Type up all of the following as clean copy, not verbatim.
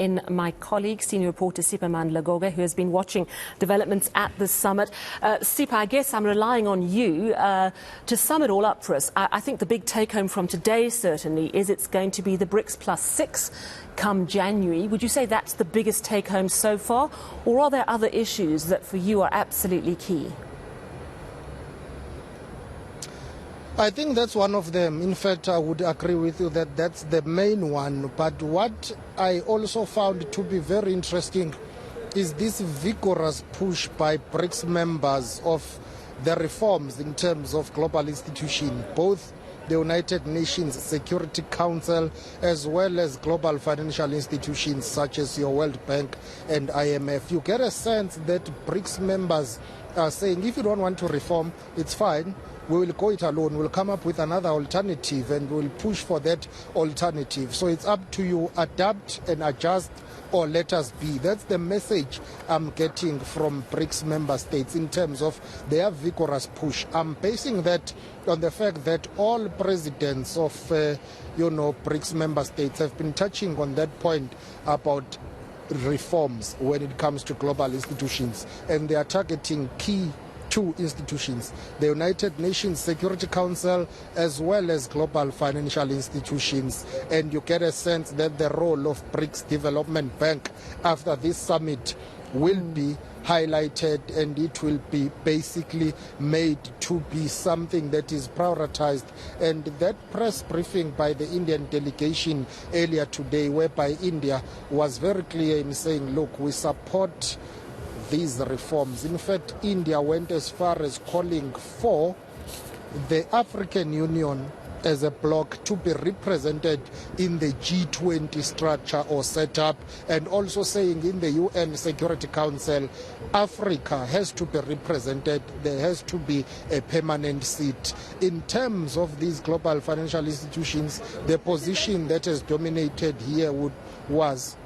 in my colleague, senior reporter Siphamandla Goge, who has been watching developments at the summit. Sipha, I guess I'm relying on you to sum it all up for us. I think the big take-home from today, certainly, is it's going to be the Brics +6 come January. Would you say that's the biggest take-home so far, or are there other issues that for you are absolutely key? I think that's one of them. In fact, I would agree with you that that's the main one. But what I also found to be very interesting is this vigorous push by Brics members of the reforms in terms of global institutions, both the United Nations Security Council as well as global financial institutions such as your World Bank and IMF. You get a sense that Brics members are saying, if you don't want to reform, it's fine. We will go it alone. We'll come up with another alternative and we'll push for that alternative. So it's up to you, adapt and adjust or let us be. That's the message I'm getting from Brics member states in terms of their vigorous push. I'm basing that on the fact that all presidents of, Brics member states have been touching on that point about reforms when it comes to global institutions, and they are targeting key two institutions, the United Nations Security Council as well as global financial institutions. And you get a sense that the role of Brics Development Bank after this summit will be highlighted, and it will be basically made to be something that is prioritized. And that press briefing by the Indian delegation earlier today, whereby India was very clear in saying, look, we support these reforms. In fact, India went as far as calling for the African Union as a bloc to be represented in the G20 structure or setup, and also saying in the UN Security Council, Africa has to be represented. There has to be a permanent seat. In terms of these global financial institutions, the position that has dominated here was,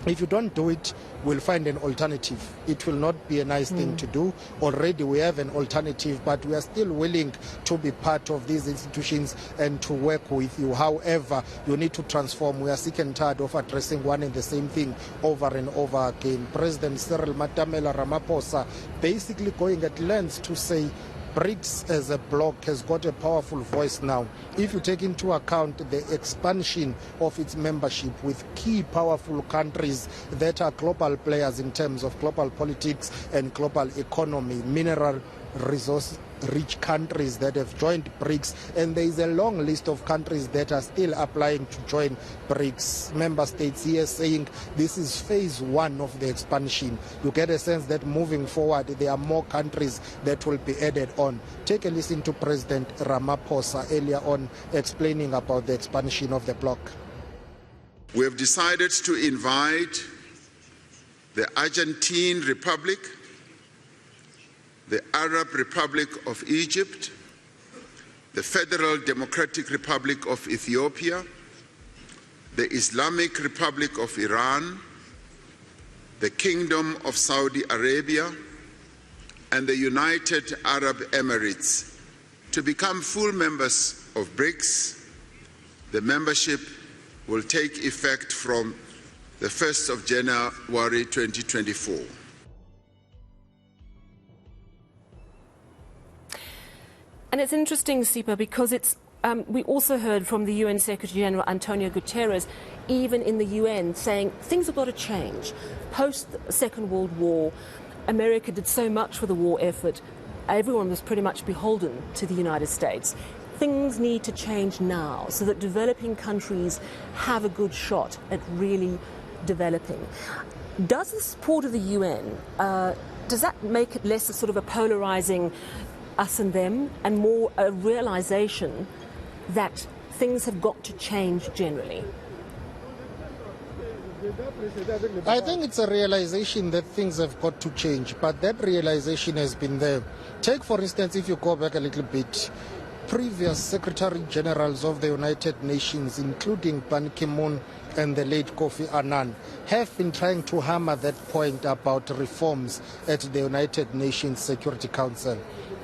if you don't do it, we'll find an alternative. It will not be a nice thing to do. Already we have an alternative, but we are still willing to be part of these institutions and to work with you. However, you need to transform. We are sick and tired of addressing one and the same thing over and over again. President Cyril Ramaphosa basically going at lengths to say Brics as a bloc has got a powerful voice now. If you take into account the expansion of its membership with key powerful countries that are global players in terms of global politics and global economy, mineral resource rich countries that have joined Brics, and there is a long list of countries that are still applying to join Brics. Member states here saying this is phase one of the expansion. You get a sense that moving forward there are more countries that will be added on. Take a listen to President Ramaphosa earlier on explaining about the expansion of the bloc. We have decided to invite the Argentine Republic, the Arab Republic of Egypt, the Federal Democratic Republic of Ethiopia, the Islamic Republic of Iran, the Kingdom of Saudi Arabia, and the United Arab Emirates to become full members of Brics. The membership will take effect from the 1st of January 2024. And it's interesting, Sipha, because we also heard from the UN Secretary General Antonio Guterres, even in the UN, saying things have got to change. Post the Second World War, America did so much for the war effort. Everyone was pretty much beholden to the United States. Things need to change now so that developing countries have a good shot at really developing. Does the support of the UN, does that make it less a sort of a polarizing us and them, and more a realization that things have got to change generally? I think it's a realization that things have got to change, but that realization has been there. Take, for instance, if you go back a little bit, previous Secretary Generals of the United Nations, including Ban Ki-moon and the late Kofi Annan, have been trying to hammer that point about reforms at the United Nations Security Council.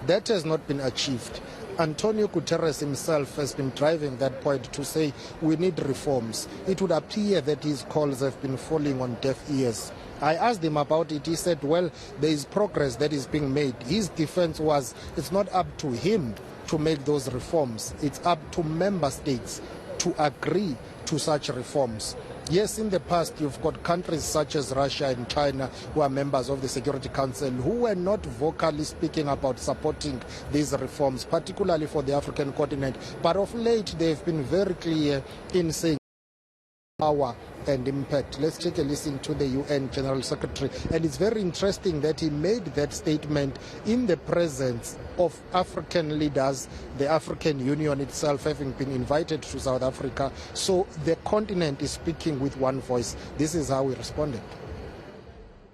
That has not been achieved. Antonio Guterres himself has been driving that point to say we need reforms. It would appear that his calls have been falling on deaf ears. I asked him about it. He said, well, there is progress that is being made. His defense was it's not up to him to make those reforms. It's up to member states to agree to such reforms. Yes, in the past, you've got countries such as Russia and China who are members of the Security Council who were not vocally speaking about supporting these reforms, particularly for the African continent. But of late, they've been very clear in saying power and impact. Let's take a listen to the UN General Secretary. And it's very interesting that he made that statement in the presence of African leaders, the African Union itself having been invited to South Africa. So the continent is speaking with one voice. This is how he responded.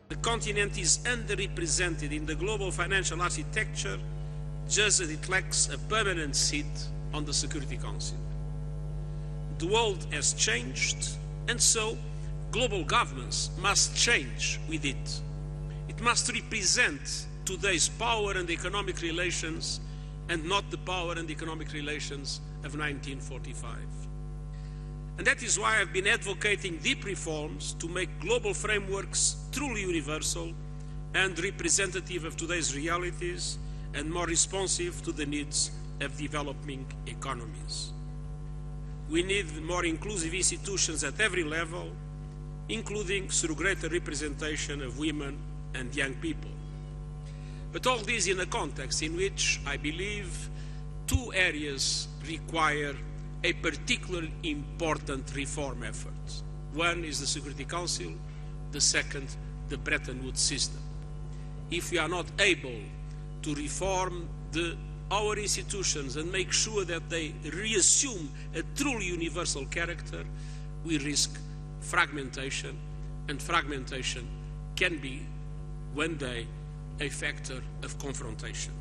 The continent is underrepresented in the global financial architecture, just as it lacks a permanent seat on the Security Council. The world has changed, and so global governance must change with it. It must represent today's power and economic relations and not the power and economic relations of 1945. And that is why I've been advocating deep reforms to make global frameworks truly universal and representative of today's realities and more responsive to the needs of developing economies. We need more inclusive institutions at every level, including through greater representation of women and young people. But all this in a context in which I believe two areas require a particularly important reform effort. One is the Security Council, the second, the Bretton Woods system. If we are not able to reform our institutions and make sure that they reassume a truly universal character, we risk fragmentation, and fragmentation can be, one day, a factor of confrontation.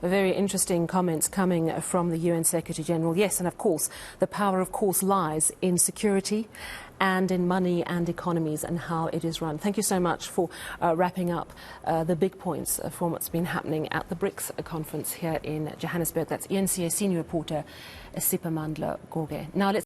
Very interesting comments coming from the UN Secretary General. Yes, and of course, the power, of course, lies in security and in money and economies and how it is run. Thank you so much for wrapping up the big points from what's been happening at the Brics conference here in Johannesburg. That's eNCA senior reporter Siphamandla Goge. Now let's